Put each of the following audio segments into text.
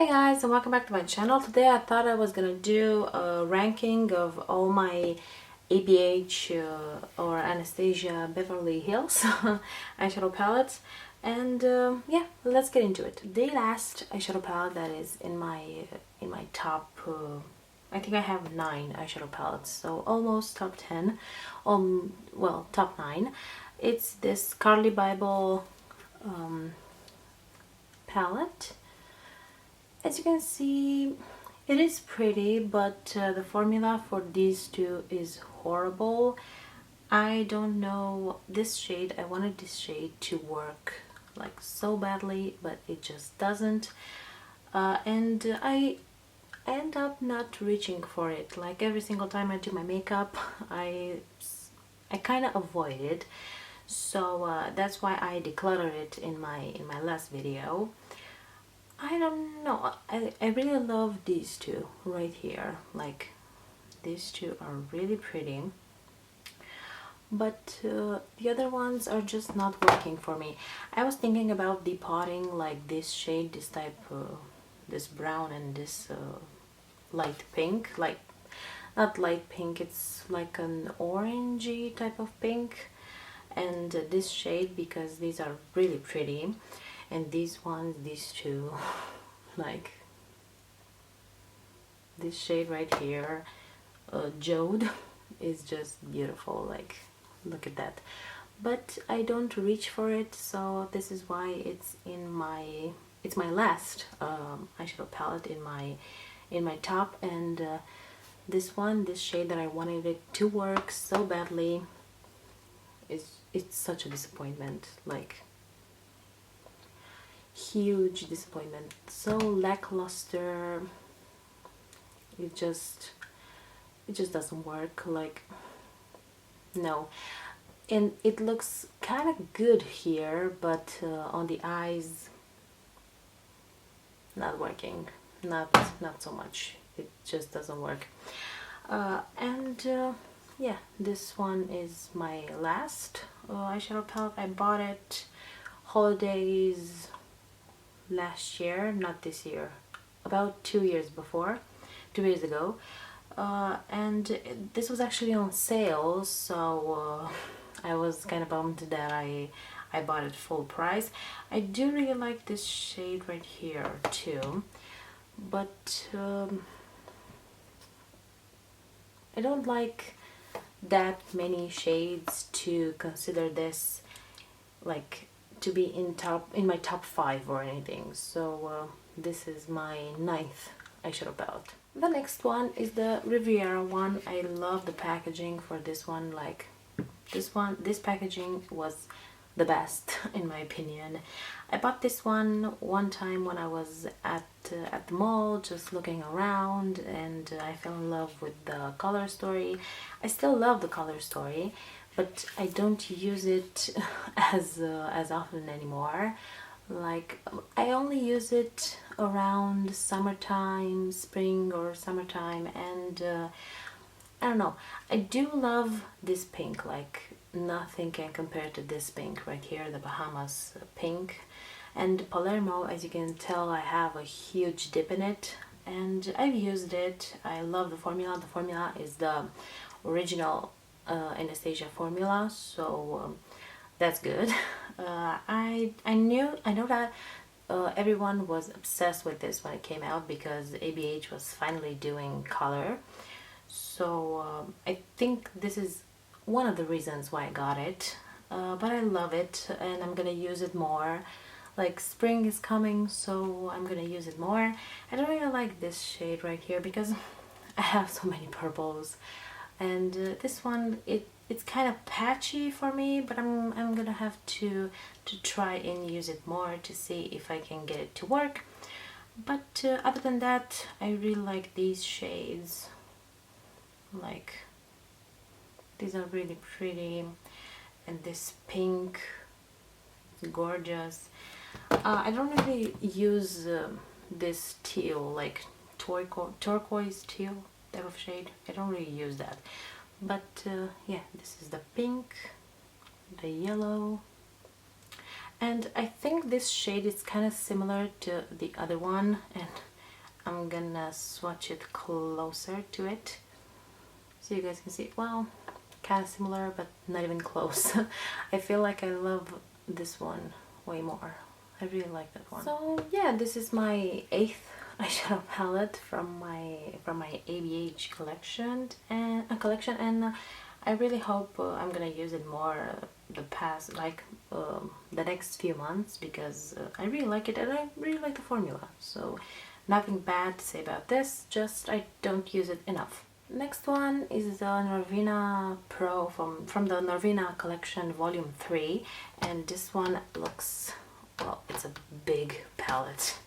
Hey guys, and welcome back to my channel. Today I thought I was gonna do a ranking of all my ABH or Anastasia Beverly Hills eyeshadow palettes, and yeah, let's get into it. The last eyeshadow palette that is in my top, I think I have 9 eyeshadow palettes, so almost top 10, well, top 9. It's this Carly Bible palette. As you can see, it is pretty, but the formula for these two is horrible. I don't know, this shade, I wanted this shade to work like so badly, but it just doesn't. And I end up not reaching for it. Like every single time I do my makeup, I kind of avoid it. So that's why I decluttered it in my last video. I don't know, I really love these two right here. Like, these two are really pretty, but the other ones are just not working for me. I was thinking about depotting like this shade, this type, this brown and this light pink, like not light pink, it's like an orangey type of pink, and this shade, because these are really pretty. And these ones, these two, like this shade right here, Jode, is just beautiful. Like, look at that. But I don't reach for it, so this is why it's my last eyeshadow palette in my top. And this shade that I wanted it to work so badly, it's such a disappointment. Like, huge disappointment, so lackluster. It just doesn't work. Like, no. And it looks kind of good here, but on the eyes, not working. Not so much. It just doesn't work. And yeah, this one is my last eyeshadow palette. I bought it holidays last year, not this year, about 2 years ago, and this was actually on sale, so I was kind of bummed that I bought it full price. I do really like this shade right here too, but I don't like that many shades to consider this like to be in my top 5 or anything. So this is my 9th eyeshadow palette. The next one is the Riviera one. I love the packaging for this one. Like, this packaging was the best in my opinion. I bought this one time when I was at the mall, just looking around, and I fell in love with the color story. I still love the color story, but I don't use it as often anymore. Like, I only use it around summertime, spring or summertime, and I don't know. I do love this pink. Like, nothing can compare to this pink right here, the Bahamas pink. And Palermo, as you can tell, I have a huge dip in it, and I've used it. I love the formula. The formula is the original Anastasia formula, so that's good. I know that everyone was obsessed with this when it came out, because ABH was finally doing color. So I think this is one of the reasons why I got it. But I love it, and I'm gonna use it more. Like, spring is coming, so I'm gonna use it more. I don't really like this shade right here because I have so many purples, and this one, it's kind of patchy for me, but I'm gonna have to try and use it more to see if I can get it to work. But other than that, I really like these shades. Like, these are really pretty, and this pink is gorgeous. I don't really use this teal, like turquoise teal type of shade. I don't really use that, but yeah, this is the pink, the yellow, and I think this shade is kind of similar to the other one, and I'm gonna swatch it closer to it so you guys can see. Well, kind of similar, but not even close. I feel like I love this one way more. I really like that one. So yeah, this is my 8th eyeshadow palette from my ABH collection, and I really hope I'm gonna use it more the next few months, because I really like it and I really like the formula. So nothing bad to say about this, just I don't use it enough. Next one is the Norvina Pro from the Norvina collection volume 3, and this one looks, well, it's a big palette.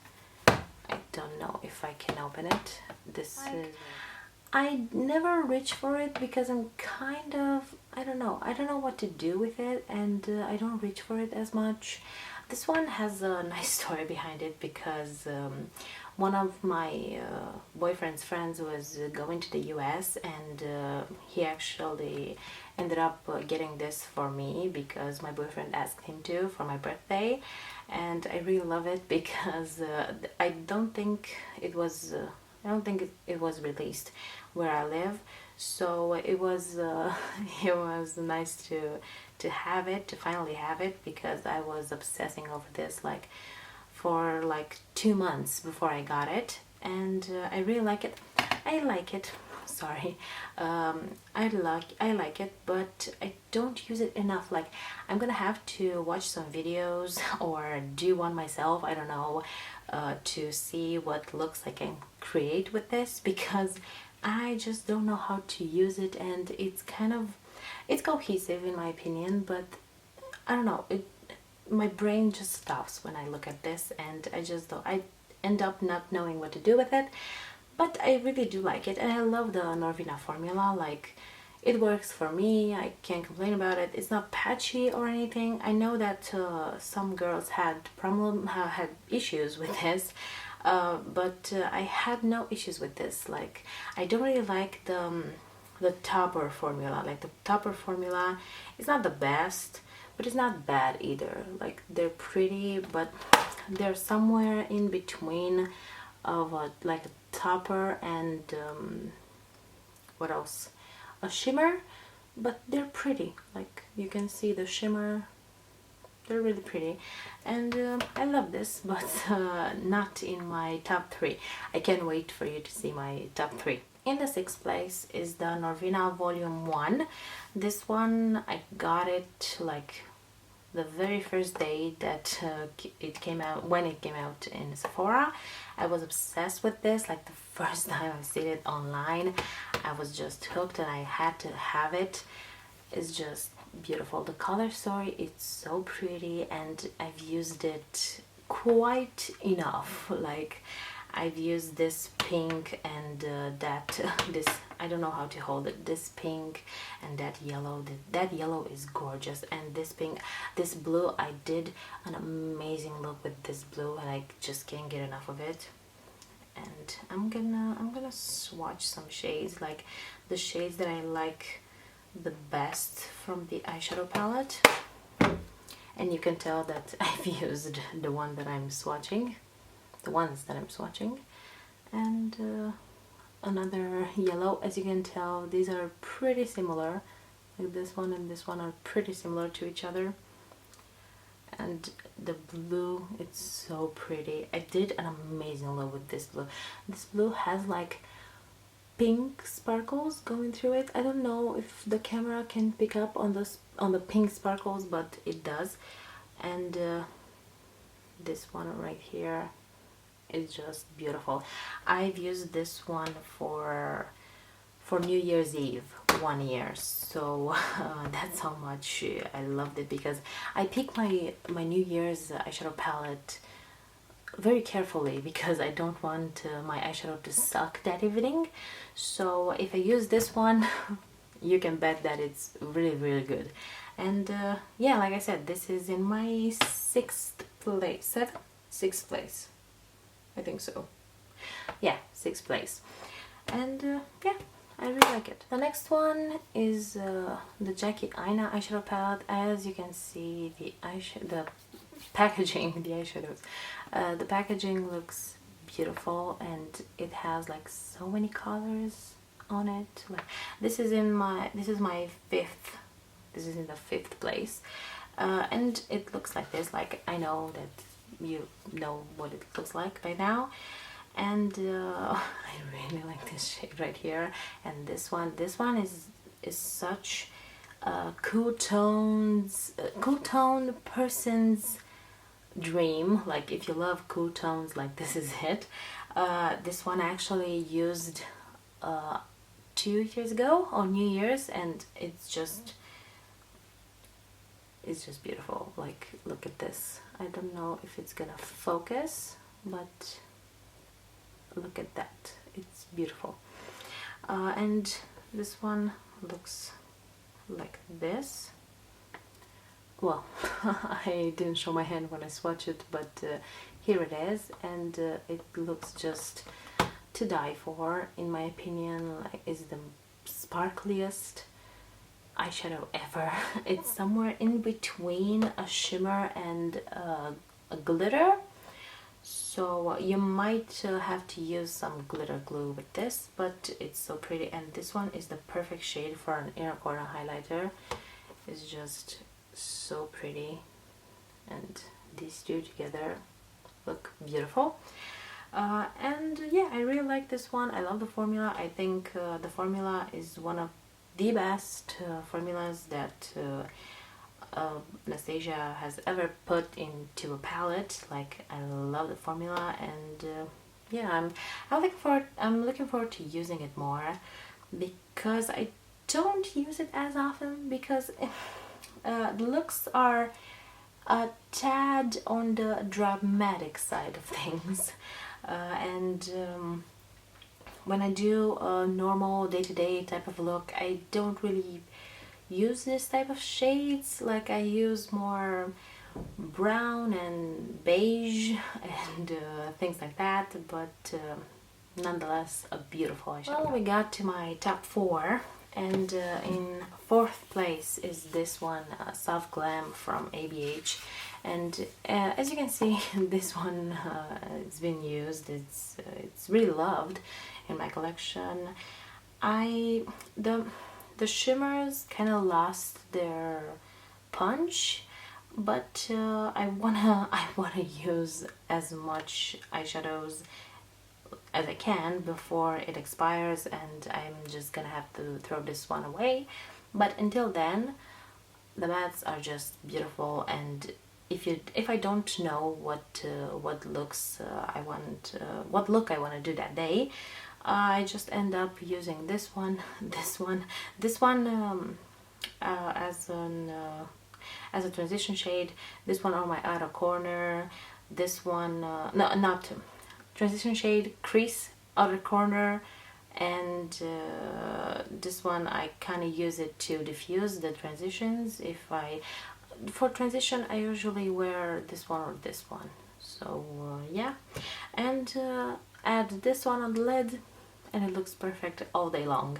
I don't know if I can open it. I never reach for it because I'm kind of, I don't know what to do with it, and I don't reach for it as much. This one has a nice story behind it, because one of my boyfriend's friends was going to the US, and he actually ended up getting this for me because my boyfriend asked him to for my birthday, and I really love it because I don't think it was released where I live, so it was it was nice to have it, to finally have it, because I was obsessing over this for 2 months before I got it, and I really like it. Sorry, I like it, but I don't use it enough. I'm gonna have to watch some videos or do one myself, I don't know, to see what looks like I can create with this, because I just don't know how to use it, and it's cohesive in my opinion, but I don't know, my brain just stops when I look at this, and I end up not knowing what to do with it. But I really do like it, and I love the Norvina formula. It works for me, I can't complain about it. It's not patchy or anything. I know that some girls had issues with this, but I had no issues with this. I don't really like the topper formula. The topper formula is not the best, but it's not bad either. They're pretty, but they're somewhere in between of a topper and what else, a shimmer, but they're pretty. You can see the shimmer, they're really pretty, and I love this, but not in my top 3. I can't wait for you to see my top 3. In the 6th place is the Norvina volume 1. This one I got it the very first day that it came out, when it came out in Sephora. I was obsessed with this. The first time I've seen it online, I was just hooked and I had to have it. It's just beautiful. The color story, it's so pretty, and I've used it quite enough. I've used this pink and this, I don't know how to hold it, this pink and that yellow. That yellow is gorgeous, and this pink, this blue, I did an amazing look with this blue, and I just can't get enough of it. And I'm gonna swatch some shades, the shades that I like the best from the eyeshadow palette, and you can tell that I've used the ones that I'm swatching, and another yellow. As you can tell, these are pretty similar. This one and this one are pretty similar to each other. And the blue, it's so pretty. I did an amazing look with this blue. This blue has pink sparkles going through it. I don't know if the camera can pick up on the pink sparkles, but it does. And this one right here is just beautiful. I've used this one for New Year's Eve 1 year, so that's how much I loved it, because I pick my New Year's eyeshadow palette very carefully, because I don't want my eyeshadow to suck that evening. So if I use this one, you can bet that it's really, really good. And yeah, like I said, this is in my 6th place, 6th place, I think so. Yeah, 6th place. And yeah, I really like it. The next one is the Jackie Aina eyeshadow palette. As you can see, the packaging, the eyeshadows, the packaging looks beautiful, and it has like so many colors on it. Like this is in my fifth. This is in the fifth place, and it looks like this. Like I know that you know what it looks like by now, and I really like this shade right here. And this one is such cool tone person's dream. Like if you love cool tones, like this is it. This one I actually used 2 years ago on New Year's, and it's just beautiful. Like look at this. I don't know if it's gonna focus, but look at that. It's beautiful. And this one looks like this. Well, I didn't show my hand when I swatched it, but here it is, and it looks just to die for, in my opinion. Like, is the sparkliest eyeshadow ever. It's somewhere in between a shimmer and a glitter, so you might have to use some glitter glue with this, but it's so pretty. And this one is the perfect shade for an inner corner highlighter. It's just so pretty, and these two together look beautiful. And yeah, I really like this one. I love the formula. I think the formula is one of the best formulas that Anstasia has ever put into a palette. Like I love the formula, and yeah, I'm looking forward to using it more, because I don't use it as often, because the looks are a tad on the dramatic side of things, and when I do a normal day-to-day type of look, I don't really use this type of shades. Like I use more brown and beige and things like that, but nonetheless a beautiful eyeshadow. Well, we got to my top 4, and in 4th place is this one, Soft Glam from ABH. And as you can see, this one has been used. It's really loved in my collection. The shimmers kind of lost their punch, but I wanna use as much eyeshadows as I can before it expires, and I'm just gonna have to throw this one away. But until then, the mattes are just beautiful, and if I don't know what looks what look I want to do that day, I just end up using this one, as a transition shade, this one on my outer corner, this one no, not transition shade, crease, outer corner, and this one I kind of use it to diffuse the transitions. For transition I usually wear this one or this one, so yeah, and add this one on the lid, and it looks perfect all day long.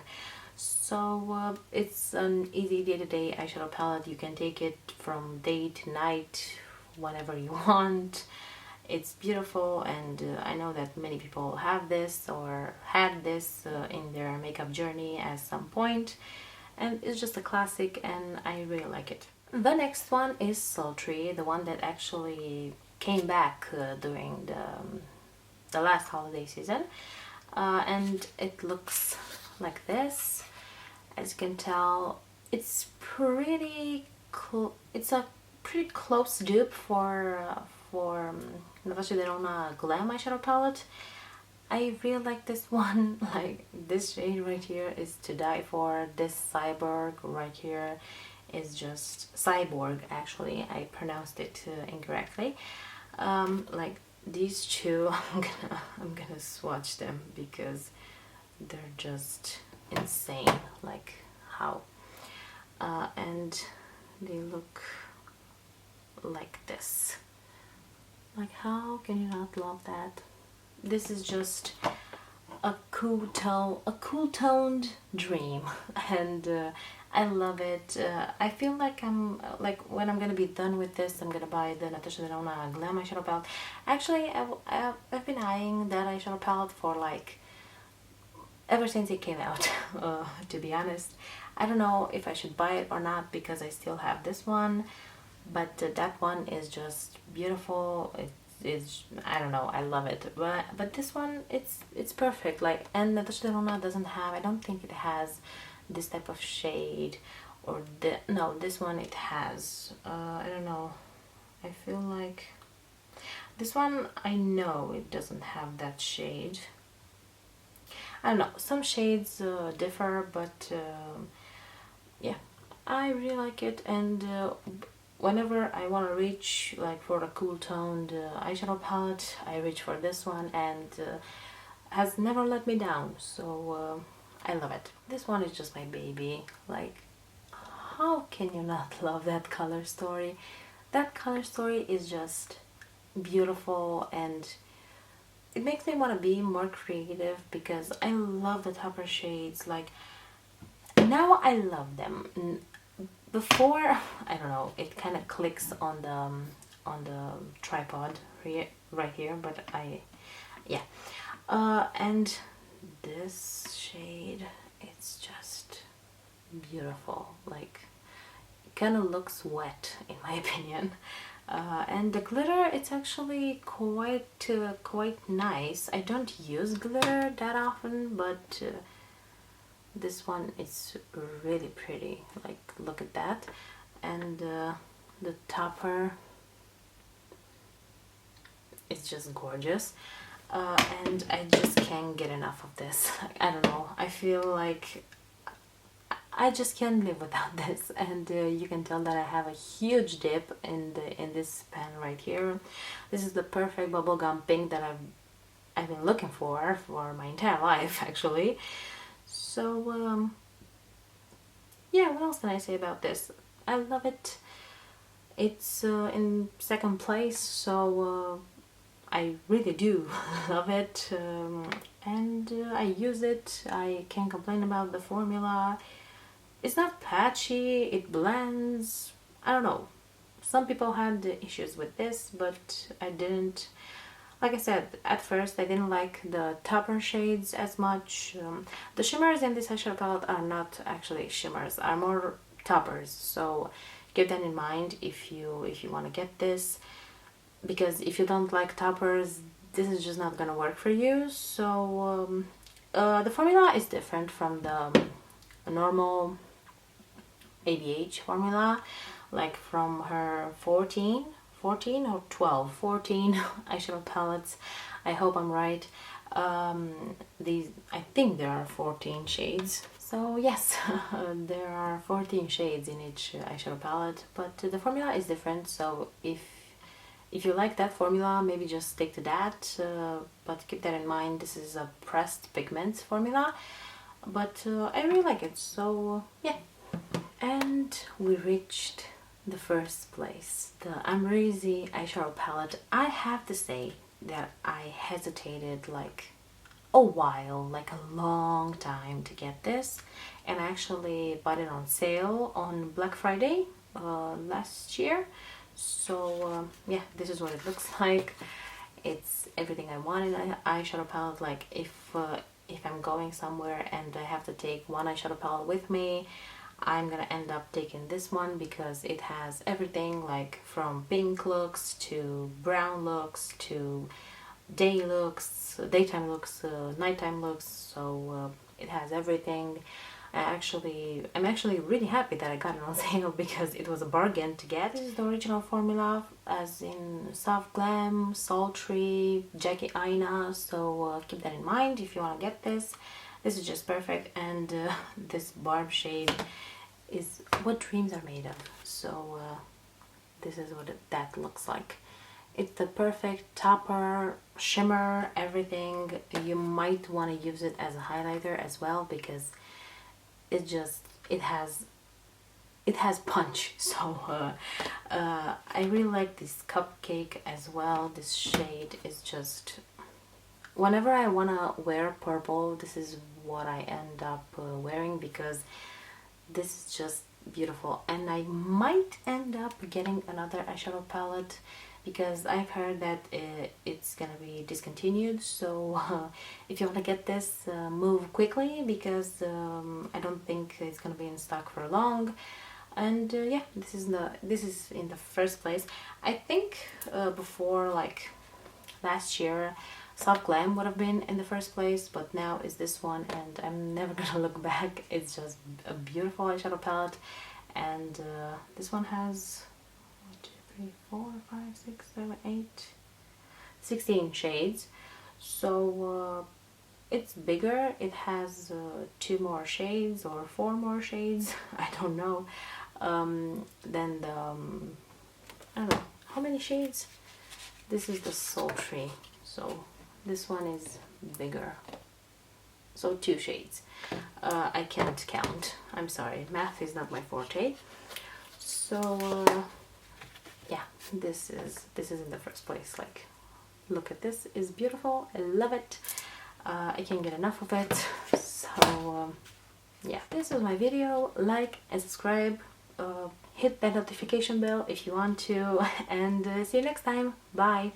So it's an easy day-to-day eyeshadow palette. You can take it from day to night, whenever you want. It's beautiful, and I know that many people have this or had this in their makeup journey at some point, and it's just a classic, and I really like it. The next one is Sultry, the one that actually came back during the last holiday season, and it looks like this. As you can tell, it's it's a pretty close dupe for Natasha Denona Glam eyeshadow palette. I really like this one. Like this shade right here is to die for. This cyborg right here is just cyborg. Actually, I pronounced it incorrectly. Like these two, I'm gonna swatch them because they're just insane. Like how, and they look like this. Like how can you not love that? This is just a cool toned dream, and I love it. I feel like I'm like when I'm gonna be done with this, I'm gonna buy the Natasha Denona Glam eyeshadow palette. Actually, I've been eyeing that eyeshadow palette for like ever since it came out. To be honest, I don't know if I should buy it or not because I still have this one, but that one is just beautiful. It's I don't know, I love it, but this one it's perfect. Like, and Natasha Denona doesn't have, I don't think it has this type of shade, or the no, this one it has. I don't know, I feel like this one, I know it doesn't have that shade. I don't know, some shades differ, but yeah, I really like it. And whenever I want to reach like for a cool toned eyeshadow palette, I reach for this one, and has never let me down. So I love it. This one is just my baby. Like, how can you not love that color story? That color story is just beautiful, and it makes me want to be more creative because I love the topper shades. Like, now I love them. Before, I don't know, it kind of clicks on the tripod here, right here, but yeah. And this shade, it's just beautiful. Like, it kind of looks wet in my opinion. And the glitter, it's actually quite nice. I don't use glitter that often, but this one is really pretty. Like, look at that. And the topper, it's just gorgeous. And I just can't get enough of this. I don't know, I feel like I just can't live without this. And you can tell that I have a huge dip in this pen right here. This is the perfect bubblegum pink that I've been looking for my entire life, actually. So yeah, what else can I say about this? I love it. It's in second place, so I really do love it, and I use it. I can't complain about the formula. It's not patchy, it blends. I don't know. Some people had issues with this, but I didn't. Like I said, at first I didn't like the topper shades as much. The shimmers in this eyeshadow palette are not actually shimmers, are more toppers. So keep that in mind if you want to get this, because if you don't like toppers, this is just not gonna work for you. So the formula is different from the normal ABH formula, like from her 14 or 12, 14 eyeshadow palettes. I hope I'm right. These, I think there are 14 shades. So yes, there are 14 shades in each eyeshadow palette, but the formula is different. So if you like that formula, maybe just stick to that, but keep that in mind. This is a pressed pigments formula, but I really like it. So yeah. And we reached the first place, the Amrezy eyeshadow palette. I have to say that I hesitated like a while, like a long time to get this, and I actually bought it on sale on Black Friday last year. So yeah, this is what it looks like. It's everything I want in an eyeshadow palette. Like, if I'm going somewhere and I have to take one eyeshadow palette with me, I'm gonna end up taking this one because it has everything, like from pink looks to brown looks to daytime looks, nighttime looks. So it has everything. I'm actually really happy that I got it on sale because it was a bargain to get. This is the original formula, as in Soft Glam, Sultry, Jackie Aina. So keep that in mind if you want to get this. This is just perfect, and this barb shade is what dreams are made of. So this is what that looks like. It's the perfect topper, shimmer, everything. You might want to use it as a highlighter as well because it has punch. So I really like this cupcake as well. This shade is just, whenever I want to wear purple, this is what I end up wearing, because this is just beautiful, and I might end up getting another eyeshadow palette because I've heard that it's gonna be discontinued. So if you want to get this, move quickly, because I don't think it's gonna be in stock for long. And yeah, this is in the first place. I think before, like last year, Soft Glam would have been in the first place, but now is this one, and I'm never gonna look back. It's just a beautiful eyeshadow palette, and this one has 1, 2, 3, 4, 5, 6, 7, 8, 16 shades. So it's bigger. It has 2 more shades or 4 more shades. I don't know. Then the I don't know how many shades. This is the Sultry, so this one is bigger. So 2 shades. I can't count. I'm sorry. Math is not my forte. So yeah, this is in the first place. Like, look at this. It's beautiful. I love it. I can't get enough of it. So yeah, this was my video. Like and subscribe. Hit that notification bell if you want to, and see you next time. Bye.